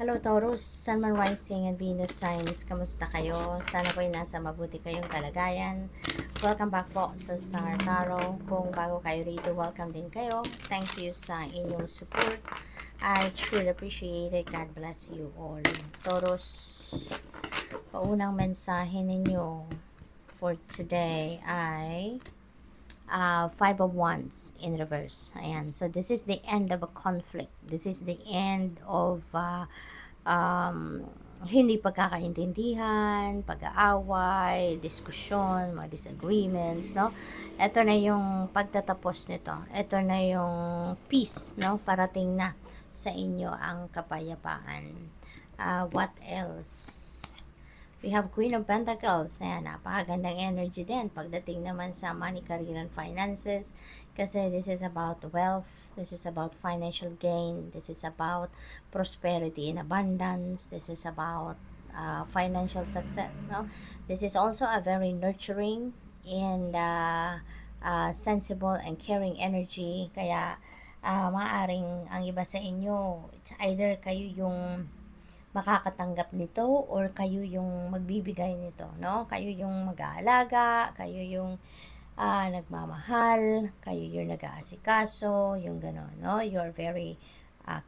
Hello Taurus, Sun, Moon, Rising, and Venus signs. Kamusta kayo? Sana po'y nasa mabuti kayong kalagayan. Welcome back po sa Star Tarot. Kung bago kayo rito, welcome din kayo. Thank you sa inyong support. I truly appreciate it. God bless you all. Taurus, paunang mensahe ninyo for today ay Five of Wands in reverse. Ayan. So, this is the end of a conflict. This is the end of hindi pagkakaintindihan, pag-aaway, diskusyon, mga disagreements, no? Ito na yung pagtatapos nito. Ito na yung peace, no? Parating na sa inyo ang kapayapaan. What else? We have Queen of Pentacles. Ayan, napakagandang energy din. Pagdating naman sa money, career, and finances. Kasi this is about wealth. This is about financial gain. This is about prosperity and abundance. This is about financial success. No? This is also a very nurturing and sensible and caring energy. Kaya maaring ang iba sa inyo, it's either kayo yung makakatanggap nito or kayo yung magbibigay nito, no? Kayo yung mag-aalaga, kayo yung nagmamahal, kayo yung nag-aasikaso, yung gano'n, no? You're very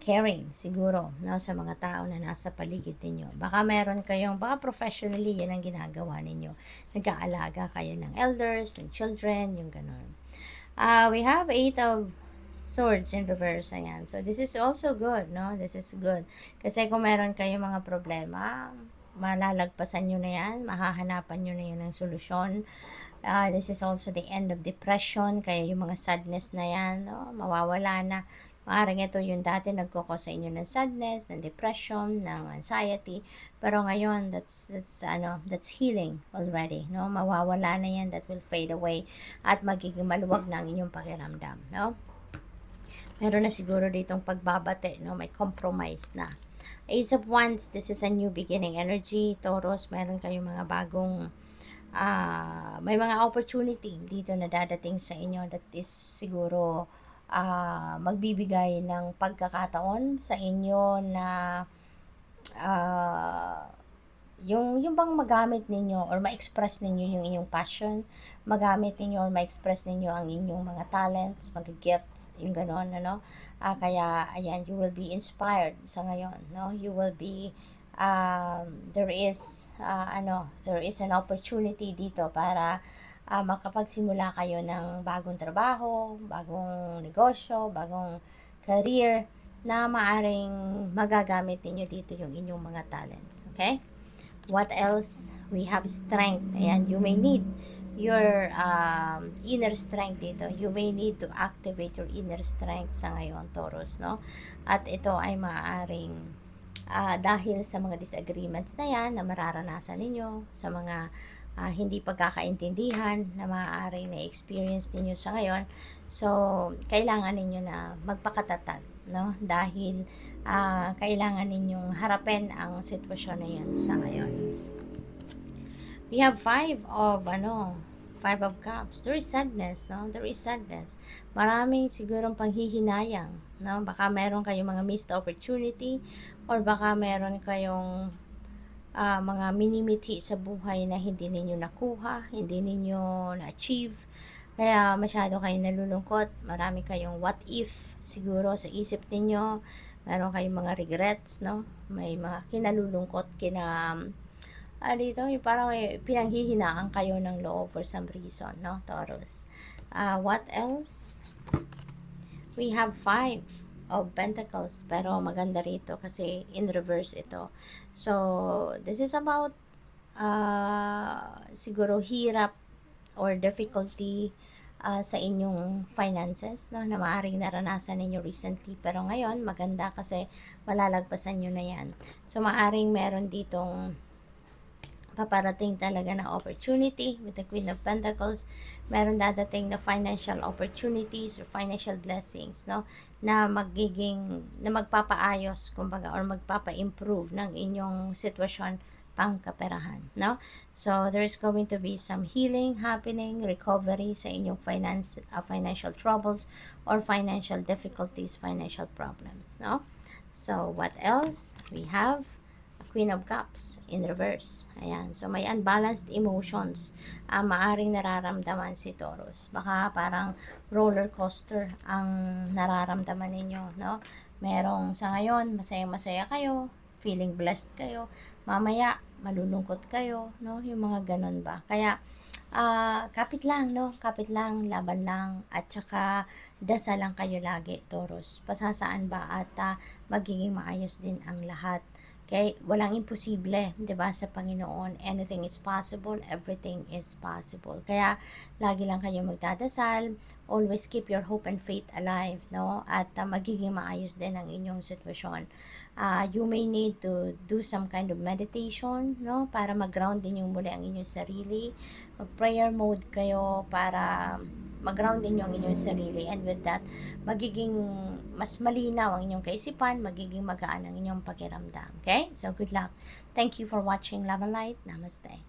caring siguro, no? Sa mga tao na nasa paligid ninyo. Baka meron kayong, baka professionally yan ang ginagawa ninyo. Nag-aalaga kayo ng elders, ng children, yung gano'n. We have 8 of Swords in reverse. Ayan. So, this is also good, no? This is good. Kasi kung meron kayong mga problema, malalagpasan nyo na yan, mahahanapan nyo na yan ng solusyon. This is also the end of depression, kaya yung mga sadness na yan, no? Mawawala na. Maaaring ito yung dati nagkukos sa inyo ng sadness, ng depression, ng anxiety. Pero ngayon, that's healing already, no? Mawawala na yan, that will fade away at magiging maluwag na ang inyong pakiramdam, no? Meron na siguro ditong pagbabate, no? May compromise na. Ace of Wands, this is a new beginning energy. Taurus, meron kayong mga bagong may mga opportunity dito na dadating sa inyo that is siguro magbibigay ng pagkakataon sa inyo na yung bang magamit ninyo or ma-express ninyo yung inyong passion, magamit ninyo or ma-express ninyo ang inyong mga talents, mga gifts, yung gano'n, ano? Kaya, ayan, you will be inspired sa ngayon, no? You will be, there is an opportunity dito para makapagsimula kayo ng bagong trabaho, bagong negosyo, bagong career, na maaring magagamit ninyo dito yung inyong mga talents, okay? What else? We have strength. Ayan, you may need your inner strength dito. You may need to activate your inner strength sa ngayon, Taurus, no? At ito ay maaaring dahil sa mga disagreements na yan na mararanasan ninyo, sa mga hindi pagkakaintindihan na maaaring na-experience ninyo sa ngayon. So, kailangan ninyo na magpakatatag, no? Dahil kailangan ninyong harapin ang sitwasyon na yan sa ngayon. We have five of Cups. There is sadness, no? There is sadness. Maraming sigurong panghihinayang, no? Baka meron kayong mga missed opportunity or baka meron kayong mga minimithi sa buhay na hindi ninyo nakuha, hindi ninyo na-achieve. Kaya masyado kayong nalulungkot. Marami kayong what if siguro sa isip ninyo. Meron kayong mga regrets, no? May mga kinalulungkot, dito, yung parang pinanghihinaan kayo ng loob for some reason, no, Taurus? What else? We have 5 of Pentacles, pero maganda rito kasi in reverse ito. So, this is about siguro hirap or difficulty sa inyong finances, no, na maaaring naranasan ninyo recently, pero ngayon maganda kasi malalagpasan nyo na yan. So maaaring meron ditong paparating talaga na opportunity with the Queen of Pentacles. Meron dadating na financial opportunities or financial blessings, no, na magpapaayos kumbaga or magpapa-improve ng inyong sitwasyon pangkaperahan, no? So there's going to be some healing happening, recovery sa inyong financial troubles or financial difficulties, financial problems, no? So, what else? We have a Queen of Cups in reverse. Ayan. So, may unbalanced emotions. Maaring nararamdaman si Taurus. Baka parang roller coaster ang nararamdaman ninyo, no? Merong sa ngayon, masaya-masaya kayo, feeling blessed kayo. Mamaya, malulungkot kayo, no? Yung mga ganun ba? Kaya, kapit lang, no? Kapit lang, laban lang, at saka dasal lang kayo lagi, Taurus. Pasasaan ba at magiging maayos din ang lahat. Okay? Walang imposible, 'di ba, sa Panginoon. Anything is possible, everything is possible. Kaya lagi lang kayo magdadasal, always keep your hope and faith alive, no? At magiging maayos din ang inyong sitwasyon. You may need to do some kind of meditation, no? Para mag-ground din yung muli ang inyong sarili. Mag-prayer mode kayo para mag-ground din yung inyong sarili, and with that, magiging mas malinaw ang inyong kaisipan, magiging magaan ang inyong pakiramdam. Okay? So, good luck. Thank you for watching Love and Light. Namaste.